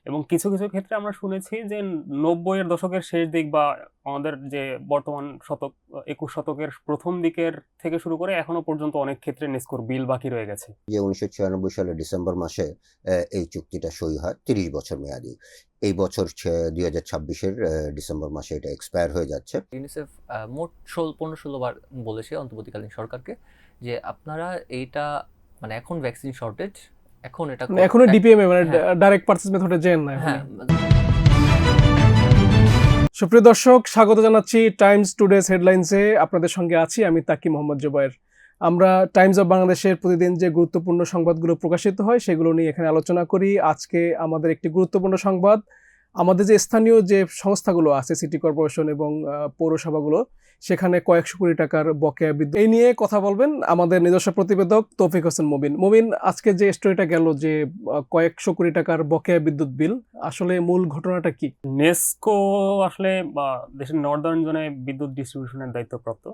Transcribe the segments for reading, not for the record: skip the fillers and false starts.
এবং কিছু কিছু ক্ষেত্রে আমরা শুনেছি যে 90-এর দশকের শেষ দিক বা আমাদের যে বর্তমান শতক 21 শতকের প্রথম দিকের থেকে শুরু করে এখনো পর্যন্ত অনেক ক্ষেত্রে নেসকোর বিল বাকি রয়ে গেছে। যে 1996 সালের ডিসেম্বর মাসে এই চুক্তিটা সই হয় 30 বছর মেয়াদি। এই বছর 2026-এর ডিসেম্বর মাসে এটা এক্সপায়ার হয়ে যাচ্ছে। ইউনিসেফ মোট 15-16 বার বলেছে অন্তর্বর্তীকালীন সরকারকে যে আপনারা এইটা মানে এখন ভ্যাকসিন শর্টেজ, এখন এটা এখনো ডিপিএমএ মানে হ্যাঁ। ডাইরেক্ট পারচেজ মেথডে যেন না হ্যাঁ। সুপ্রিয় দর্শক, স্বাগত জানাচ্ছি টাইমস টুডেস হেডলাইন্সে। আপনাদের সঙ্গে আছি আমি তাকি মোহাম্মদ জুবায়ের। আমরা টাইমস অফ বাংলাদেশের প্রতিদিন যে গুরুত্বপূর্ণ সংবাদগুলো প্রকাশিত হয় সেগুলো নিয়ে এখানে আলোচনা করি। আজকে আমাদের একটি গুরুত্বপূর্ণ সংবাদ, আমাদের যে স্থানীয় যে সংস্থাগুলো আছে সিটি কর্পোরেশন এবং পৌরসভাগুলো, সেখানে কয়েকশো কোটি টাকার বকেয়া বিদ্যুৎ, এই নিয়ে কথা বলবেন আমাদের নিজস্ব প্রতিবেদক তৌফিক হোসেন মুবিন। মুবিন, আজকে যে স্টোরিটা গেল যে কয়েকশো কোটি টাকার বকেয়া বিদ্যুৎ বিল, আসলে মূল ঘটনাটা কি? নেসকো আসলে দেশের নর্দার্ন জোনে বিদ্যুৎ ডিস্ট্রিবিউশনের দায়িত্বপ্রাপ্ত।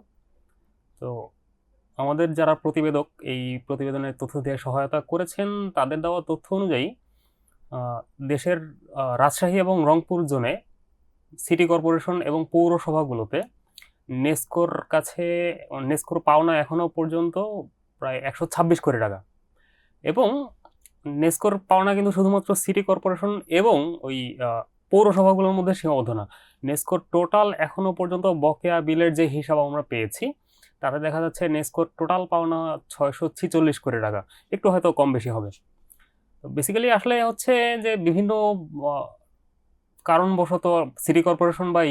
তো আমাদের যারা প্রতিবেদক এই প্রতিবেদনের তথ্য দিয়ে সহায়তা করেছেন, তাদের দেওয়া তথ্য অনুযায়ী দেশের রাজশাহী এবং রংপুর জোনে সিটি কর্পোরেশন এবং পৌরসভাগুলোতে নেসকোর পাওনা এখনো পর্যন্ত প্রায় 126 কোটি টাকা। এবং নেসকোর পাওনা কিন্তু শুধুমাত্র সিটি কর্পোরেশন এবং ওই পৌরসভাগুলোর মধ্যে সীমাবদ্ধ না। নেসকোর টোটাল এখনো পর্যন্ত বকেয়া বিলের যে হিসাব আমরা পেয়েছি, তাতে দেখা যাচ্ছে নেসকোর টোটাল পাওনা 646 কোটি টাকা, একটু হয়তো কম বেশি হবে। তো বেসিক্যালি আসলে হচ্ছে যে বিভিন্ন কারণবশত সিটি কর্পোরেশন বা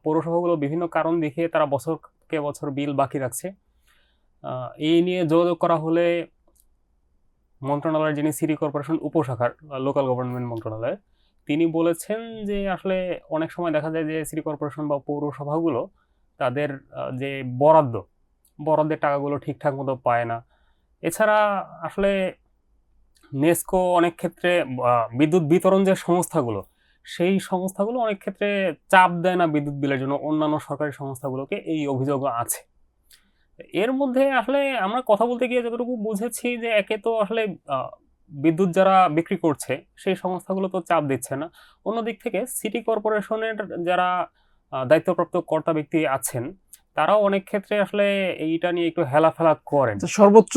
পৌরসভাগুলো বিভিন্ন কারণ দেখিয়ে তারা বছরকে বছর বিল বাকি রাখছে। এই নিয়ে যোগাযোগ করা হলে মন্ত্রণালয়ের যিনি সিটি কর্পোরেশন উপশাখার লোকাল গভর্নমেন্ট মন্ত্রণালয়, তিনি বলেছেন যে আসলে অনেক সময় দেখা যায় যে সিটি কর্পোরেশন বা পৌরসভাগুলো তাদের যে বরাদ্দের টাকাগুলো ঠিকঠাক মতো পায় না। এছাড়া আসলে নেসকো অনেক ক্ষেত্রে বিদ্যুৎ বিতরণ যে সংস্থাগুলো, সেই সংস্থাগুলো অনেক ক্ষেত্রে চাপ দেয় না বিদ্যুৎ বিলের জন্য অন্যান্য সরকারি সংস্থাগুলোকে, এই অভিযোগ আছে। এর মধ্যে আসলে আমরা কথা বলতে গিয়ে যতটুকু বুঝেছি যে একে তো আসলে বিদ্যুৎ যারা বিক্রি করছে সেই সংস্থাগুলো তো চাপ দিচ্ছে না, অন্যদিক থেকে সিটি কর্পোরেশনের যারা দায়িত্বপ্রাপ্ত কর্তা ব্যক্তি আছেন, তারাও অনেক ক্ষেত্রে আসলে এইটা নিয়ে একটু হেলাফেলা করেন। সর্বোচ্চ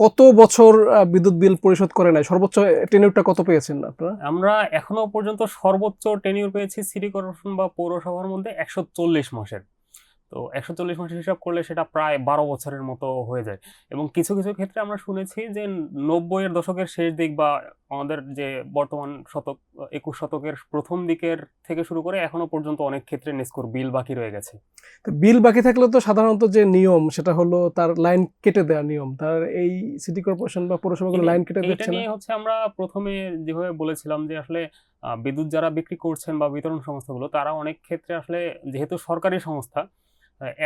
কত বছর বিদ্যুৎ বিল পরিশোধ করে নাই? সর্বোচ্চ টেনিউরটা কত পেয়েছেন আপনারা? আমরা এখনো পর্যন্ত সর্বোচ্চ টেনিউর পেয়েছি সিটি কর্পোরেশন বা পৌরসভার মধ্যে 140 মাসের। তো 140 মাসের হিসাব করলে সেটা প্রায় 12 বছরের মতো হয়ে যায়। এবং কিছু কিছু ক্ষেত্রে আমরা শুনেছি যে 90-এর দশকের শেষ দিক বা আমাদের যে বর্তমান শতক 21 শতকের প্রথম দিকের থেকে শুরু করে এখনো পর্যন্ত অনেক ক্ষেত্রে নেসকোর বিল বাকি রয়ে গেছে। তো বিল বাকি থাকলে তো সাধারণত যে নিয়ম সেটা হলো তার লাইন কেটে দেওয়া নিয়ম, তার এই সিটি কর্পোরেশন বা পৌরসভাগুলো লাইন কেটে এটা দিচ্ছে না। নিয়ে হচ্ছে আমরা প্রথমে যেভাবে বলেছিলাম যে আসলে বিদ্যুৎ যারা বিক্রি করছেন বা বিতরণ সংস্থাগুলো, তারা অনেক ক্ষেত্রে আসলে যেহেতু সরকারি সংস্থা,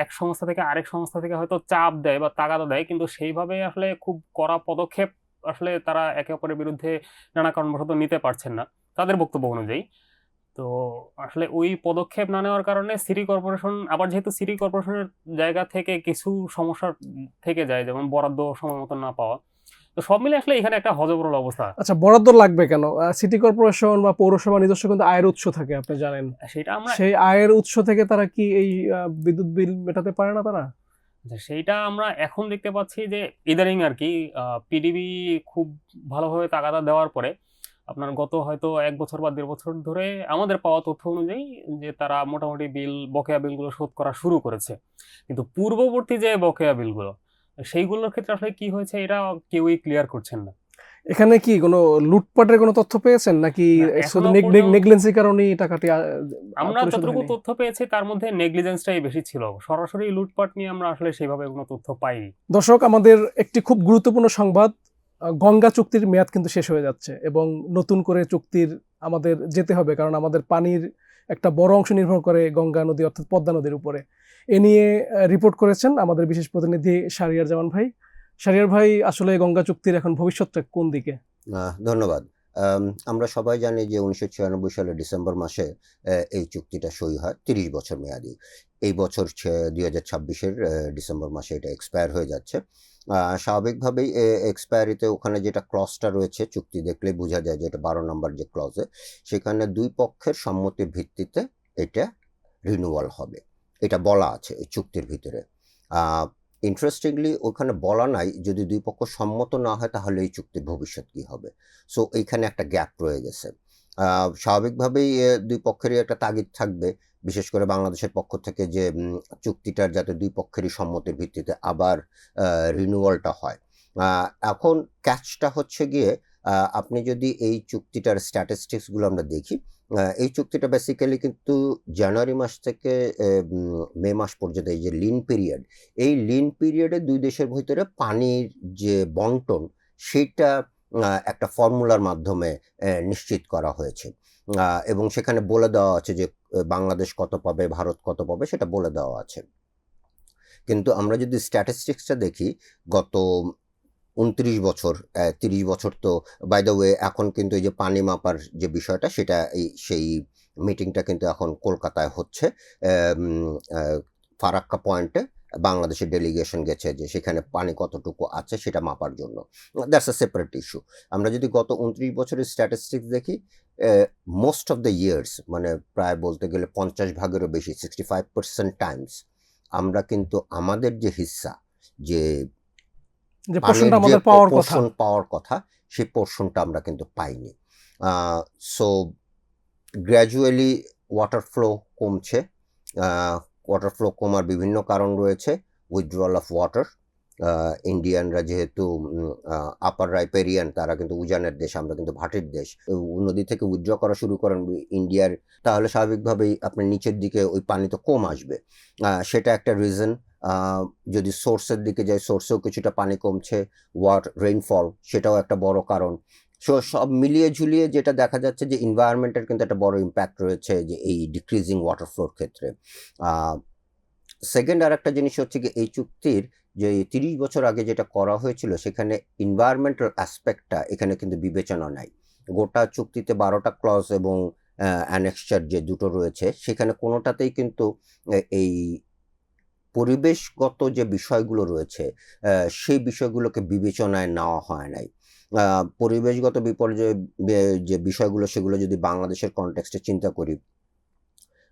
এক সংস্থা থেকে আরেক সংস্থা থেকে হয়তো চাপ দেয় বা তাগাদা দেয়, কিন্তু সেইভাবে আসলে খুব কড়া পদক্ষেপ আসলে তারা একে অপরের বিরুদ্ধে নানা কারণবশত নিতে পারছেন না তাদের বক্তব্য অনুযায়ী। তো আসলে ওই পদক্ষেপ না নেওয়ার কারণে সিটি কর্পোরেশন, আবার যেহেতু সিটি কর্পোরেশনের জায়গা থেকে কিছু সমস্যা থেকে যায়, যেমন বরাদ্দ সময় মতো না পাওয়া, তো সব মিলে আসলে এখানে একটা হযবরল অবস্থা। আচ্ছা, বরাদ্দ লাগবে কেন? সিটি কর্পোরেশন বা পৌরসভা নিজস্ব কিন্তু আয়ের উৎস থাকে, আপনি জানেন। সেটা আমরা সেই আয়ের উৎস থেকে তারা কি এই বিদ্যুৎ বিল মেটাতে পারে না তারা? সেইটা আমরা এখন দেখতে পাচ্ছি যে ইদানিং আর কি পিডিবি খুব ভালোভাবে তাগাদা দেওয়ার পরে আপনার গত হয়তো 1 বছর বা 1.5 বছর ধরে আমাদের পাওয়া তথ্য অনুযায়ী যে তারা মোটামুটি বকেয়া বিলগুলো শোধ করা শুরু করেছে। কিন্তু পূর্ববর্তী যে বকেয়া বিলগুলো, সেইগুলোর ক্ষেত্রে আসলে কি হয়েছে এটা কেউই ক্লিয়ার করছেন না। এখানে কি কোনো লুটপাটের কোনো তথ্য পেয়েছেন নাকি শুধু নেগলিজেন্সির কারণেই টাকাটি আমরা পরিশোধ যতটুকু হয়নি? তথ্য পেয়েছি তার মধ্যে নেগলিজেন্সটাই বেশি ছিল, সরাসরি লুটপাট নিয়ে আমরা আসলে সেইভাবে কোনো তথ্য পাইনি। দর্শক, আমাদের একটি খুব গুরুত্বপূর্ণ সংবাদ, গঙ্গা চুক্তির মেয়াদ কিন্তু শেষ হয়ে যাচ্ছে এবং নতুন করে চুক্তির আমাদের যেতে হবে, কারণ আমাদের পানির একটা বড় অংশ নির্ভর করে গঙ্গা নদী অর্থাৎ পদ্মা নদীর উপরে। এ নিয়ে রিপোর্ট করেছেন আমাদের বিশেষ প্রতিনিধি শাহরিয়ার জামান ভাই। শাহরিয়ার ভাই, আসলে গঙ্গা চুক্তির এখন ভবিষ্যৎটা কোন দিকে? ধন্যবাদ। আমরা সবাই জানি যে 1996 সালের ডিসেম্বর মাসে এই চুক্তিটা সই হয় 30 বছর মেয়াদি। এই বছর 2026-এর ডিসেম্বর মাসে এটা এক্সপায়ার হয়ে যাচ্ছে। স্বাভাবিকভাবেই এক্সপায়ারিতে ওখানে যেটা ক্লজটা রয়েছে, চুক্তি দেখলেই বোঝা যায় যে এটা 12 নম্বর যে ক্লজে, সেখানে দুই পক্ষের সম্মতির ভিত্তিতে এটা রিনিউয়াল হবে, এটা বলা আছে এই চুক্তির ভিতরে। ইন্টারেস্টিংলি ওখানে বলা নাই যদি দুই পক্ষ সম্মত না হয় তাহলে এই চুক্তির ভবিষ্যৎ কী হবে। সো এইখানে একটা গ্যাপ রয়ে গেছে। স্বাভাবিকভাবেই দুই পক্ষেরই একটা তাগিদ থাকবে, বিশেষ করে বাংলাদেশের পক্ষ থেকে, যে চুক্তিটার যাতে দুই পক্ষেরই সম্মতির ভিত্তিতে আবার রিনিউয়ালটা হয়। এখন ক্যাচটা হচ্ছে গিয়ে, আপনি যদি এই চুক্তিটার স্ট্যাটিস্টিক্সগুলো আমরা দেখি, এই চুক্তিটা বেসিক্যালি কিন্তু জানুয়ারি মাস থেকে মে মাস পর্যন্ত এই যে লিন পিরিয়ড, এই লিন পিরিয়ডে দুই দেশের ভিতরে পানির যে বন্টন সেটা একটা ফর্মুলার মাধ্যমে নিশ্চিত করা হয়েছে, এবং সেখানে বলে দেওয়া আছে যে বাংলাদেশ কত পাবে, ভারত কত পাবে, সেটা বলে দেওয়া আছে। কিন্তু আমরা যদি স্ট্যাটিস্টিক্সটা দেখি, গত 29 বছর, 30 বছর, তো বাই দ্য ওয়ে এখন কিন্তু এই যে পানি মাপার যে বিষয়টা, সেটা সেই মিটিংটা কিন্তু এখন কলকাতায় হচ্ছে। ফারাক্কা পয়েন্টে বাংলাদেশের ডেলিগেশন গেছে যে সেখানে পানি কতটুকু আছে সেটা মাপার জন্য। That's a separate issue. আমরা যদি গত 29 বছরের স্ট্যাটিস্টিক্স দেখি, মোস্ট অফ দ্য ইয়ার্স, মানে প্রায় বলতে গেলে 50 ভাগেরও বেশি, 65% টাইমস আমরা কিন্তু আমাদের যে হিস্সা, যে পোর্শনটা পানির যে আমাদের পাওয়ার কথা, পোর্শন পাওয়ার কথা, সেই পোর্শনটা আমরা কিন্তু পাইনি। সো গ্র্যাজুয়ালি ওয়াটার ফ্লো কমছে। ওয়াটার ফ্লো কমার বিভিন্ন কারণ রয়েছে। উইথড্রয়াল অফ ওয়াটার, ইন্ডিয়ানরা যেহেতু আপার রাইপেরিয়ান, তারা কিন্তু উজানের দেশ, আমরা কিন্তু ভাটির দেশ, নদী থেকে উইথড্র করা শুরু করেন ইন্ডিয়ার, তাহলে স্বাভাবিকভাবেই আপনার নিচের দিকে ওই পানি তো কম আসবে, সেটা একটা রিজন। যদি সোর্সের দিকে যাই, সোর্সেও কিছুটা পানি কমছে, রেইনফল সেটাও একটা বড় কারণ। সো সব মিলিয়ে ঝুলিয়ে যেটা দেখা যাচ্ছে যে এনভায়রনমেন্টের কিন্তু একটা বড় ইম্প্যাক্ট রয়েছে যে এই ডিক্রিজিং ওয়াটার ফ্লোর ক্ষেত্রে। সেকেন্ড আর একটা জিনিস হচ্ছে কি, এই চুক্তির যে 30 বছর আগে যেটা করা হয়েছিল, সেখানে এনভায়রনমেন্টাল অ্যাসপেক্টটা এখানে কিন্তু বিবেচনা নাই। গোটা চুক্তিতে 12টা ক্লজ এবং অ্যানেক্সচার যে দুটো রয়েছে, সেখানে কোনোটাতেই কিন্তু এই পরিবেশগত যে বিষয়গুলো রয়েছে সেই বিষয়গুলোকে বিবেচনায় নেওয়া হয় নাই। পরিবেশগত বিপর্যয় যে বিষয়গুলো, সেগুলো যদি বাংলাদেশের কনটেক্সটে চিন্তা করি,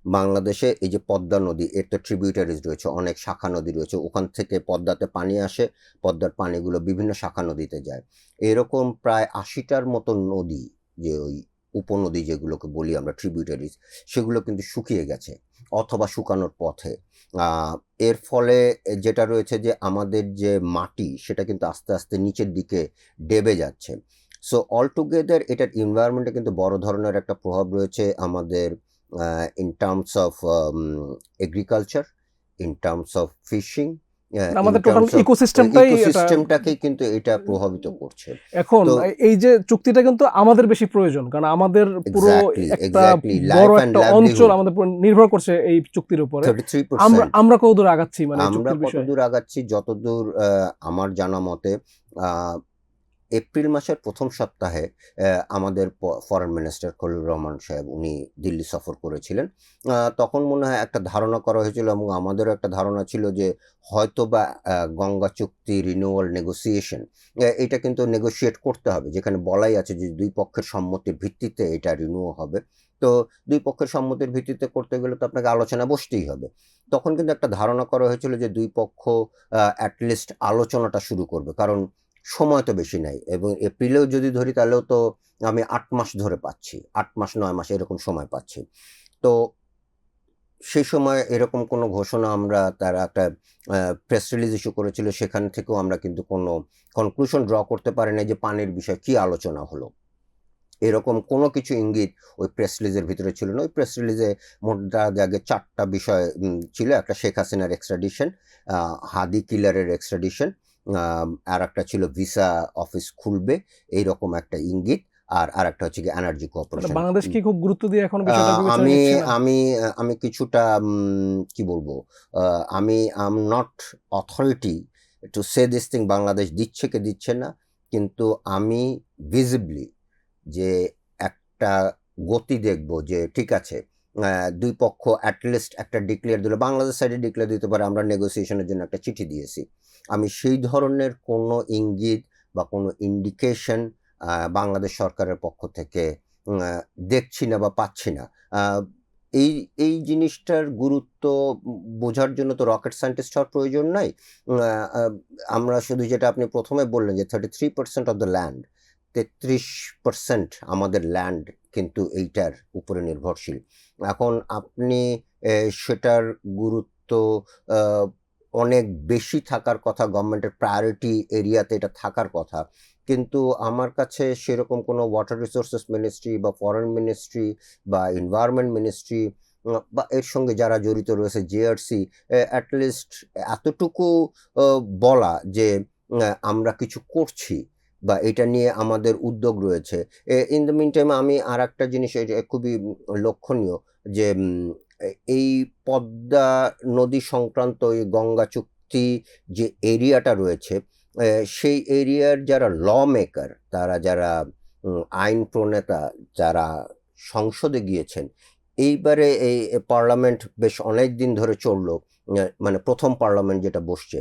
বাংলাদেশে এই যে পদ্মা নদী, এর তো ট্রিবিউটারিজ রয়েছে, অনেক শাখা নদী রয়েছে, ওখান থেকে পদ্মাতে পানি আসে, পদ্মার পানিগুলো বিভিন্ন শাখা নদীতে যায়। এরকম প্রায় 80টার মতো নদী, যে ওই উপনদী যেগুলোকে বলি আমরা ট্রিবিউটারিজ, সেগুলো কিন্তু শুকিয়ে গেছে অথবা শুকানোর পথে। এর ফলে যেটা রয়েছে যে আমাদের যে মাটি, সেটা কিন্তু আস্তে আস্তে নিচের দিকে ডেবে যাচ্ছে। সো অল টুগেদার এটার এনভায়রনমেন্টে কিন্তু বড় ধরনের একটা প্রভাব রয়েছে আমাদের, in terms of agriculture, in terms of fishing, আমাদের in টোটাল terms of ইকোসিস্টেমটাকেই কিন্তু এটা প্রভাবিত করছে। এখন তো এই যে চুক্তিটা কিন্তু আমাদের বেশি প্রয়োজন, কারণ আমাদের পুরো একটা বড় একটা অঞ্চল আমাদের উপর নির্ভর করছে এই চুক্তির উপরে। 33%। আমরা কতদূর আগাচ্ছি মানে আমরা চুক্তির বিষয়ে? কতদূর আগাচ্ছি, যতদূর আমার জানা মতে, এপ্রিল মাসের প্রথম সপ্তাহে আমাদের ফরেন মিনিস্টার খলিলুর রহমান সাহেব, উনি দিল্লি সফর করেছিলেন। তখন মনে হয় একটা ধারণা করা হয়েছিল, এবং আমাদেরও একটা ধারণা ছিল যে হয়তো বা গঙ্গা চুক্তি রিনিউয়াল নেগোসিয়েশন, এটা কিন্তু নেগোশিয়েট করতে হবে, যেখানে বলাই আছে যে দুই পক্ষের সম্মতির ভিত্তিতে এটা রিনিউ হবে। তো দুই পক্ষের সম্মতির ভিত্তিতে করতে গেলে তো আপনাকে আলোচনা বসতেই হবে। তখন কিন্তু একটা ধারণা করা হয়েছিল যে দুই পক্ষ অ্যাটলিস্ট আলোচনাটা শুরু করবে, কারণ সময় তো বেশি নাই, এবং এপ্রিলেও যদি ধরি তাহলেও তো আমি 8 মাস ধরে পাচ্ছি, 8 মাস 9 মাস এরকম সময় পাচ্ছি। তো সেই সময় এরকম কোনো ঘোষণা, আমরা তারা একটা প্রেস রিলিজ ইস্যু করেছিল, সেখান থেকেও আমরা কিন্তু কোনো কনক্লুশন ড্র করতে পারি না যে পানির বিষয়ে কী আলোচনা হলো। এরকম কোনো কিছু ইঙ্গিত ওই প্রেস রিলিজের ভিতরে ছিল না। ওই প্রেস রিলিজে মোটা দাগে 4টা বিষয় ছিল। একটা শেখ হাসিনার এক্সট্রাডিশন, হাদি কিলারের এক্সট্রাডিশন, আর একটা ছিল ভিসা অফিস খুলবে, এইরকম একটা ইঙ্গিত, আর একটা হচ্ছে কি এনার্জি কোঅপারেশন। বাংলাদেশ কি খুব গুরুত্ব দিয়ে এখন বিষয়টা বিবেচনা আমি নিচ্ছে না? আমি আমি কিছুটা কি বলবো, আমি am not authority to say this thing Bangladesh দিচ্ছে কি দিচ্ছে না, কিন্তু আমি ভিজিবলি যে একটা গতি দেখব যে ঠিক আছে, দুই পক্ষ অ্যাটলিস্ট একটা ডিক্লেয়ার দিল, বাংলাদেশ সাইডে ডিক্লেয়ার দিতে পারে আমরা নেগোসিয়েশনের জন্য একটা চিঠি দিয়েছি। আমি সেই ধরনের কোনো ইঙ্গিত বা কোনো ইন্ডিকেশন বাংলাদেশ সরকারের পক্ষ থেকে দেখছি না বা পাচ্ছি না। এই এই জিনিসটার গুরুত্ব বোঝার জন্য তো রকেট সায়েন্টিস্ট হওয়ার প্রয়োজন নাই। আমরা শুধু যেটা আপনি প্রথমে বললেন যে 33% অফ দ্য ল্যান্ড, 33% আমাদের ল্যান্ড কিন্তু এইটার উপরে নির্ভরশীল। এখন আপনি সেটার গুরুত্ব অনেক বেশি থাকার কথা, গভর্নমেন্টের প্রায়োরিটি এরিয়াতে এটা থাকার কথা, কিন্তু আমার কাছে সেরকম কোনো ওয়াটার রিসোর্সেস মিনিস্ট্রি বা ফরেন মিনিস্ট্রি বা এনভায়রনমেন্ট মিনিস্ট্রি বা এর সঙ্গে যারা জড়িত রয়েছে জেআরসি, অ্যাটলিস্ট এতটুকু বলা যে আমরা কিছু করছি বা এটা নিয়ে আমাদের উদ্যোগ রয়েছে। ইন দ্য মিন টাইম আমি আর একটা জিনিস খুবই লক্ষণীয় যে এই পদ্মা নদী সংক্রান্ত এই গঙ্গা চুক্তি যে এরিয়াটা রয়েছে, সেই এরিয়ার যারা ল মেকার, তারা যারা আইন প্রণেতা, যারা সংসদে গিয়েছেন, এইবারে এই পার্লামেন্ট বেশ অনেক দিন ধরে চললো, মানে প্রথম পার্লামেন্ট যেটা বসছে,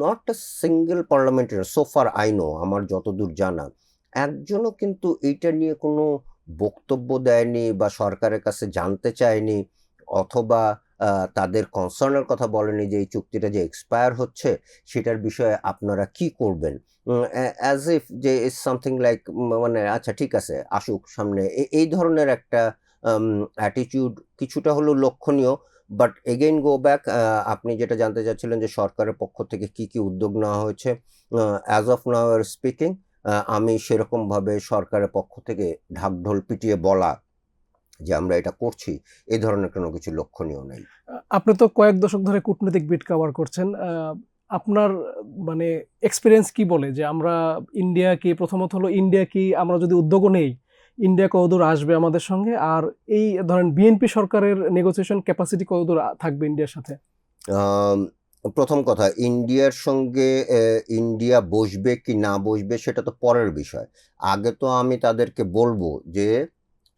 নট এ সিঙ্গেল পার্লামেন্টারি সোফার আই নো, আমার যতদূর জানা একজনও কিন্তু এইটা নিয়ে কোনো বক্তব্য দেয়নি বা সরকারের কাছে জানতে চায়নি, অথবা তাদের কনসার্নের কথা বলেনি যে এই চুক্তিটা যে এক্সপায়ার হচ্ছে সেটার বিষয়ে আপনারা কি করবেন, অ্যাজ ইফ যে ইজ সামথিং লাইক, মানে আচ্ছা ঠিক আছে আসুক সামনে, এই ধরনের একটা অ্যাটিটিউড কিছুটা হলেও লক্ষণীয়। বাট এগেইন গো ব্যাক, আপনি যেটা জানতে চাচ্ছিলেন যে সরকারের পক্ষ থেকে কি কি উদ্যোগ নেওয়া হয়েছে, অ্যাজ অফ নাও আর স্পিকিং আমি সেরকমভাবে সরকারের পক্ষ থেকে ঢাকঢোল পিটিয়ে বলা যে আমরা এটা করছি এই ধরনের কোনো কিছু লক্ষণীয় নেই। আপনি তো কয়েক দশক ধরে কূটনৈতিক বিট কভার করছেন, আপনার মানে এক্সপিরিয়েন্স কি বলে যে আমরা ইন্ডিয়া কি, প্রথমত হলো ইন্ডিয়া কি, আমরা যদি উদ্যোগও নেই ইন্ডিয়া কতদূর আসবে আমাদের সঙ্গে, আর এই ধরেন বিএনপি সরকারের নেগোসিয়েশন ক্যাপাসিটি কতদূর থাকবে ইন্ডিয়ার সাথে? প্রথম কথা, ইন্ডিয়ার সঙ্গে ইন্ডিয়া বসবে কি না বসবে সেটা তো পরের বিষয়। আগে তো আমি তাদেরকে বলবো যে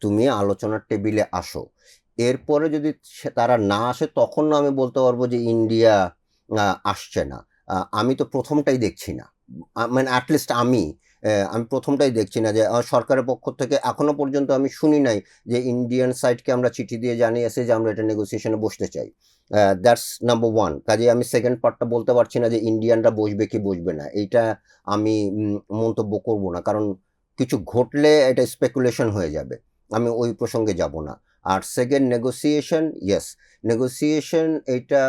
তুমি আলোচনার টেবিলে আসো, এরপরে যদি তারা না আসে তখন না আমি বলতে পারবো যে ইন্ডিয়া আসছে না। আমি তো প্রথমটাই দেখছি না, মানে অ্যাটলিস্ট আমি প্রথমটাই দেখছি না যে সরকারের পক্ষ থেকে এখনো পর্যন্ত আমি শুনি নাই যে ইন্ডিয়ান সাইডকে আমরা চিঠি দিয়ে জানিয়েছি যে আমরা এটা নেগোসিয়েশনে বসতে চাই। That's number one. কাজে আমি সেকেন্ড পার্টটা বলতে পারছি না যে ইন্ডিয়ানরা বসবে কি বসবে না, এইটা আমি মন্তব্য করব না, কারণ কিছু ঘটলে এটা স্পেকুলেশন হয়ে যাবে, আমি ওই প্রসঙ্গে যাব না। আর সেকেন্ড, নেগোসিয়েশন, ইয়েস নেগোসিয়েশন, এইটা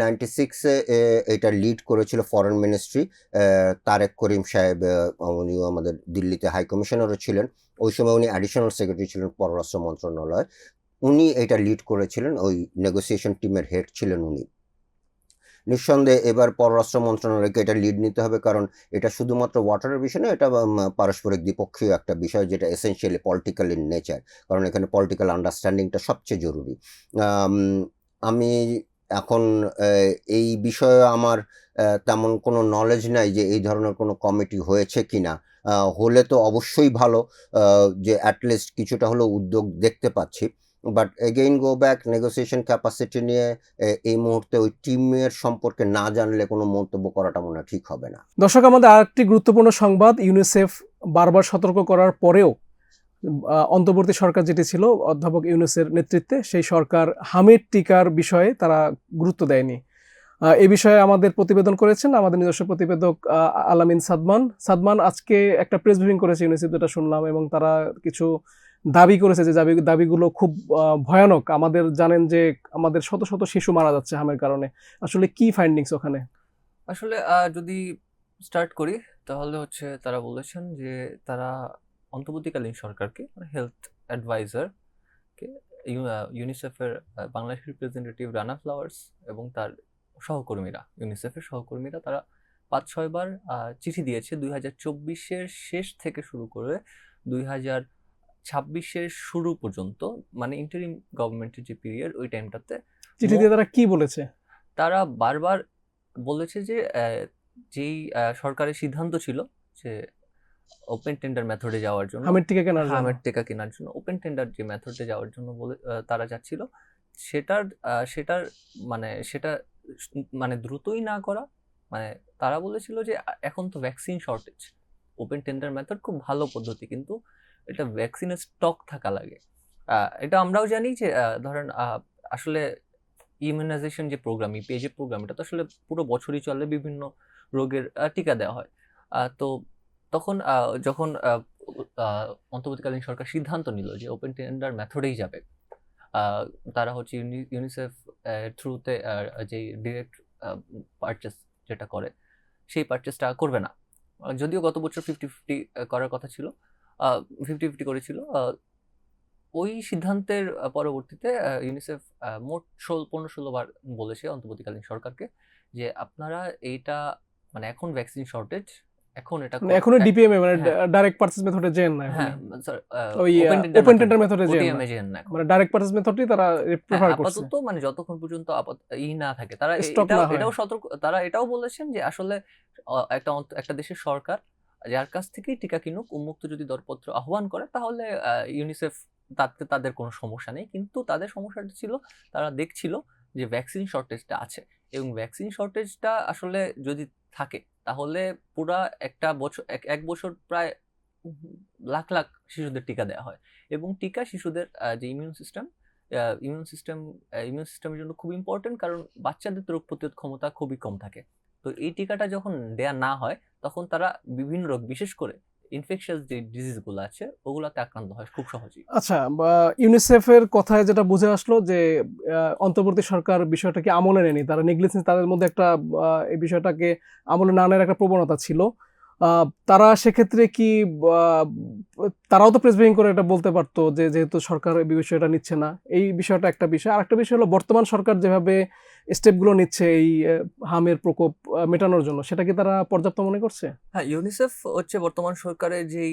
96-এ এটা লিড করেছিল ফরেন মিনিস্ট্রি, তারেক করিম সাহেব, উনিও আমাদের দিল্লিতে হাই কমিশনারও ছিলেন, ওই সময় উনি অ্যাডিশনাল সেক্রেটারি ছিলেন পররাষ্ট্র মন্ত্রণালয়, উনি এটা লিড করেছিলেন, ওই নেগোসিয়েশন টিমের হেড ছিলেন উনি। নিঃসন্দেহে এবার পররাষ্ট্র মন্ত্রণালয়কে এটা লিড নিতে হবে, কারণ এটা শুধুমাত্র ওয়াটারের বিষয় না, এটা পারস্পরিক দ্বিপক্ষীয় একটা বিষয় যেটা এসেনশিয়ালি পলিটিক্যাল ইন নেচার, কারণ এখানে পলিটিক্যাল আন্ডারস্ট্যান্ডিংটা সবচেয়ে জরুরি। আমি এখন এই বিষয়ে আমার তেমন কোনো নলেজ নাই যে এই ধরনের কোনো কমিটি হয়েছে কিনা, হলে তো অবশ্যই ভালো, যে অ্যাটলিস্ট কিছুটা হলেও উদ্যোগ দেখতে পাচ্ছি। But again go back, negotiation capacity নিয়ে এই মুহূর্তে ওই টিমের সম্পর্কে না জানলে কোনো মন্তব্য করাটা মনে হয় ঠিক হবে না। দর্শক, আমাদের আরেকটি গুরুত্বপূর্ণ সংবাদ, ইউনিসেফ বারবার সতর্ক করার পরেও অন্তর্বর্তী সরকার যেটি ছিল অধ্যাপক ইউনূসের নেতৃত্বে, সেই সরকার হামিদ টিকার বিষয়ে তারা গুরুত্ব দেয়নি। এই বিষয়ে আমাদের প্রতিবেদন করেছেন আমাদের নিজস্ব প্রতিবেদক আলামিন সাদমান। আজকে একটা প্রেস ব্রিফিং করেছে ইউনিসেফ, যেটা শুনলাম, এবং তারা কিছু দাবি করেছে যে দাবিগুলো খুব ভয়ানক। আমাদের জানেন যে আমাদের শত শত শিশু মারা যাচ্ছে হামের কারণে। আসলে কি ফাইন্ডিংস ওখানে? আসলে যদি স্টার্ট করি তাহলে হচ্ছে তারা বলেছেন যে তারা অন্তর্বর্তীকালীন সরকারকে, হেলথ অ্যাডভাইজারকে, ইউনিসেফের বাংলাদেশ রিপ্রেজেন্টেটিভ রানা ফ্লাওয়ার্স এবং তার সহকর্মীরা, ইউনিসেফের সহকর্মীরা, তারা 5-6 বার চিঠি দিয়েছে 2024-এর শেষ থেকে শুরু করে 2026-এর শুরু পর্যন্ত, মানে ইন্টারিম গভর্নমেন্টের যে পিরিয়ড ওই টাইমটাতে। চিঠি দিয়ে তারা কি বলেছে? তারা বারবার বলেছে যে যেই সরকারের সিদ্ধান্ত ছিল যে ওপেন টেন্ডার মেথডে যাওয়ার জন্য, হামের টিকা কেনার জন্য। হামের টিকা কেনার জন্য ওপেন টেন্ডার যে মেথডে যাওয়ার জন্য বলে তারা যাচ্ছিল, সেটার সেটা মানে দ্রুতই না করা, মানে তারা বলেছিল যে এখন তো vaccine shortage, open tender method খুব ভালো পদ্ধতি, কিন্তু এটা ভ্যাকসিনের স্টক থাকা লাগে। এটা আমরাও জানি যে ধরেন আসলে ইমিউনাইজেশন যে প্রোগ্রাম, ইপিএ প্রোগ্রাম, এটা তো আসলে পুরো বছরই চলে, বিভিন্ন রোগের টিকা দেওয়া হয়। তো তখন যখন অন্তর্বর্তীকালীন সরকার সিদ্ধান্ত নিল যে ওপেন টেন্ডার মেথডেই যাবে, তারা হচ্ছে ইউনিসেফ থ্রুতে যে ডিরেক্ট পারচেস যেটা করে, সেই পারচেসটা করবে না। যদিও গত বছর 50-50 করার কথা ছিল, 50-50 করেছিল। ওই সিদ্ধান্তের পরবর্তীতে ইউনিসেফ মোট 15-16 বার বলেছে অন্তর্বর্তীকালীন সরকারকে যে আপনারা এইটা, মানে এখন ভ্যাকসিন শর্টেজ, এখন এটা মানে এখনো ডিপিএমএ মানে হ্যাঁ। ডাইরেক্ট পারচেজ মেথডে যেন না হ্যাঁ এখন। স্যার, ওই ওপেন টেন্ডার মেথডে যেন ওটিএমএ না। যেন না এখন। মানে ডাইরেক্ট পারচেজ মেথডই তারা প্রেফার করছে। আপাতত মানে যতক্ষণ পর্যন্ত না থাকে, তারা Stock না হয়। এটাও সতর্ক, তারা এটাও বলেছেন যে আসলে একটা দেশের সরকার যার কাছ থেকেই টিকা কিনুক, উন্মুক্ত যদি দরপত্র আহ্বান করে, তাহলে ইউনিসেফ তাতে তাদের কোনো সমস্যা নেই। কিন্তু তাদের সমস্যাটা ছিল, তারা দেখছিল যে ভ্যাকসিন শর্টেজটা আছে, এবং ভ্যাকসিন শর্টেজটা আসলে যদি থাকে, তাহলে পুরা একটা বছর, এক বছর প্রায় লাখ লাখ শিশুদের টিকা দেওয়া হয়, এবং টিকা শিশুদের যে ইমিউন সিস্টেমের জন্য খুব ইম্পর্টেন্ট, কারণ বাচ্চাদের তো রোগ প্রতিরোধ ক্ষমতা খুবই কম থাকে। তো এই টিকাটা যখন দেয়া না হয়, তখন তারা বিভিন্ন রোগ, বিশেষ করে ইনফেকশাস যে ডিজিজগুলো আছে, ওগুলাতে আক্রান্ত হয় খুব সহজেই। আচ্ছা, ইউনিসেফের কথায় যেটা বুঝে আসলো যে অন্তর্বর্তী সরকার বিষয়টাকে আমলে নেয়নি, তারা নেগলিজেন্স, তাদের মধ্যে একটা এই বিষয়টাকে আমলে না নেওয়ার একটা প্রবণতা ছিল। তারা সেক্ষেত্রে কি তারাও তো প্রেস ব্রিফিং করে এটা বলতে পারতো যে যেহেতু সরকার এই বিষয়টা নিচ্ছে না, এই বিষয়টা একটা বিষয়। আর একটা বিষয় হলো বর্তমান সরকার যেভাবে স্টেপগুলো নিচ্ছে এই হামের প্রকোপ মেটানোর জন্য, সেটা কি তারা পর্যাপ্ত মনে করছে? হ্যাঁ, ইউনিসেফ হচ্ছে বর্তমান সরকারের যেই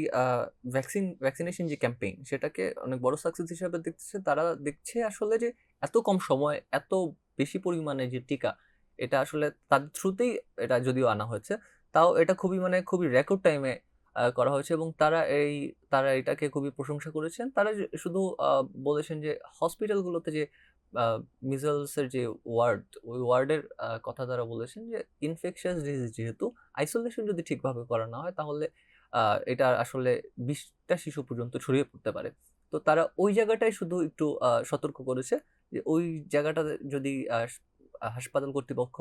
ভ্যাকসিনেশন যে ক্যাম্পেইন, সেটাকে অনেক বড় সাকসেস হিসেবে দেখতেছে। তারা দেখছে আসলে যে এত কম সময় এত বেশি পরিমাণে যে টিকা, এটা আসলে তাদের থ্রুতেই এটা যদিও আনা হয়েছে, তাও এটা খুবই রেকর্ড টাইমে করা হয়েছে, এবং তারা এটাকে খুবই প্রশংসা করেছেন। তারা শুধু বলেছেন যে হসপিটালগুলোতে যে মিজলসের যে ওই ওয়ার্ডের কথা তারা বলেছেন যে ইনফেকশাস ডিজিজ যেহেতু, আইসোলেশন যদি ঠিকভাবে করা না হয়, তাহলে এটা আসলে 20টা শিশু পর্যন্ত ছড়িয়ে পড়তে পারে। তো তারা ওই জায়গাটায় শুধু একটু সতর্ক করেছে যে ওই জায়গাটাতে যদি হাসপাতাল কর্তৃপক্ষ,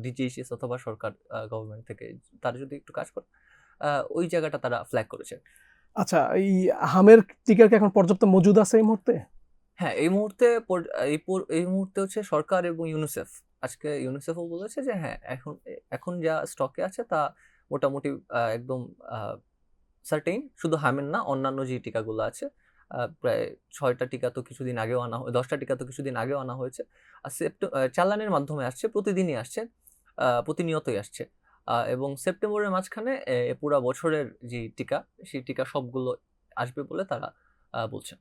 ডিজিএইচএস অথবা সরকার, গভর্নমেন্ট থেকে তারা যদি একটু কাজ করে, ওই জায়গাটা তারা ফ্ল্যাগ করেছে। আচ্ছা, এই হামের টিকার কি এখন পর্যাপ্ত মজুদ আছে এই মুহূর্তে? হ্যাঁ, এই মুহূর্তে হচ্ছে সরকার এবং ইউনিসেফ, আজকে ইউনিসেফও বলেছে যে হ্যাঁ, এখন যা স্টকে আছে তা মোটামুটি একদম সার্টেইন। শুধু হামের না, অন্যান্য যে টিকাগুলো আছে, প্রায় 6টা টিকা তো কিছুদিন আগেও 10টা টিকা তো কিছুদিন আগেও আনা হয়েছে। আর চালানের মাধ্যমে আসছে, প্রতিদিনই আসছে, প্রতিনিয়তই আসছে। এবং সেপ্টেম্বরের মাঝখানে পুরা বছরের যে টিকা, সেই টিকা সবগুলো আসবে বলে তারা বলছেন।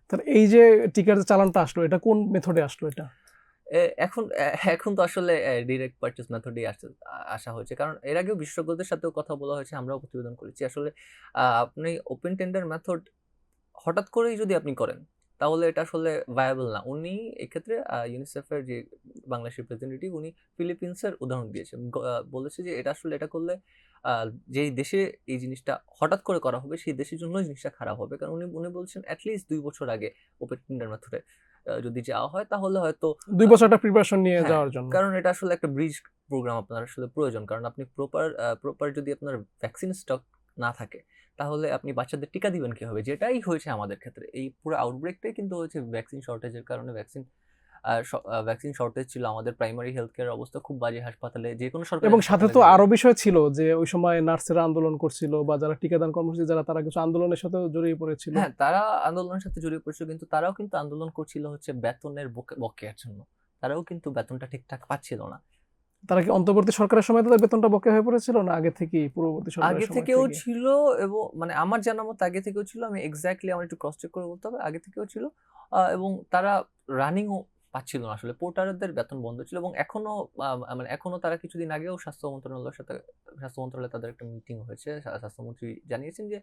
তাহলে এই যে টিকার যে চালানটা আসলো, এটা কোন মেথডে আসলো এটা? এখন তো আসলে ডিরেক্ট পারচেজ মেথডেই আসা হয়েছে, কারণ এর আগেও বিশেষজ্ঞদের সাথেও কথা বলা হয়েছে, আমরাও প্রতিবেদন করেছি। আসলে আপনি ওপেন টেন্ডার মেথড হঠাৎ করেই যদি আপনি করেন, তাহলে এটা আসলে ভায়াবল না। উনি এক্ষেত্রে ইউনিসেফের যে বাংলাদেশের রিপ্রেজেন্টেটিভ, উনি ফিলিপিন্সের উদাহরণ দিয়েছেন। বলেছে যে এটা করলে যেই দেশে এই জিনিসটা হঠাৎ করে করা হবে, সেই দেশের জন্য জিনিসটা খারাপ হবে। কারণ উনি বলছেন অ্যাটলিস্ট 2 বছর আগে ওপেন টেন্ডার মেথডে যদি যাওয়া হয়, তাহলে হয়তো 2 বছরটা প্রিপারেশন নিয়ে হ্যাঁ, যাওয়ার জন্য। কারণ এটা আসলে একটা ব্রিজ প্রোগ্রাম আপনার আসলে প্রয়োজন। কারণ আপনি প্রপার যদি আপনার ভ্যাকসিন স্টক না থাকে, তাহলে আপনি বাচ্চাদের টিকা দিবেন কিভাবে? যেটাই হয়েছে আমাদের ক্ষেত্রে। এই পুরো আউটব্রেকটাই কিন্তু হয়েছে ভ্যাকসিন শর্টেজের কারণে। ভ্যাকসিন শর্টেজ ছিল, আমাদের প্রাইমারি হেলথ কেয়ার অবস্থা খুব বাজে হাসপাতালে, যেকোনো সরকারি এবং সাথে তো হাসপাতালে আরো বিষয় ছিল যে ওই সময় নার্সেরা আন্দোলন করছিল, বা যারা টিকাদান কর্মসূচি যারা, তারা কিছু আন্দোলনের সাথে জড়িয়ে পড়েছিল। হ্যাঁ, তারা আন্দোলনের সাথে জড়িয়ে পড়ছিল, কিন্তু তারাও কিন্তু আন্দোলন করছিল হচ্ছে বেতনের বকেয়ার জন্য। তারাও কিন্তু বেতনটা ঠিকঠাক পাচ্ছিল না। তারা কি অন্তর্বর্তী সরকারের সময় তাদের বেতনটা বকেয়া হয়ে পড়েছিল, না আগে থেকেই পূর্ববর্তী সরকারের আগে সময় থেকেও থেকে? ছিল, এবং আমার জানা মতো আগে থেকেও ছিল। আমি এক্স্যাক্টলি আমার একটু ক্রস চেক করে বলতে হবে, আগে থেকেও ছিল। এবং তারা রানিংও পাচ্ছিল না আসলে, পোর্টারদের বেতন বন্ধ ছিল এবং এখনো মানে এখনো তারা কিছুদিন আগেও স্বাস্থ্য মন্ত্রণালয়ের তাদের একটা মিটিং হয়েছে, স্বাস্থ্যমন্ত্রী জানিয়েছেন যে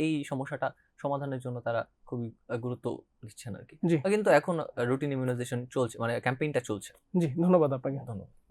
এই সমস্যাটা সমাধানের জন্য তারা খুবই গুরুত্ব দিচ্ছেন আর কি। জি কিন্তু এখন রুটিন ইমিউনাইজেশন চলছে, মানে ক্যাম্পেইনটা চলছে। জি, ধন্যবাদ আপনাকে। ধন্যবাদ।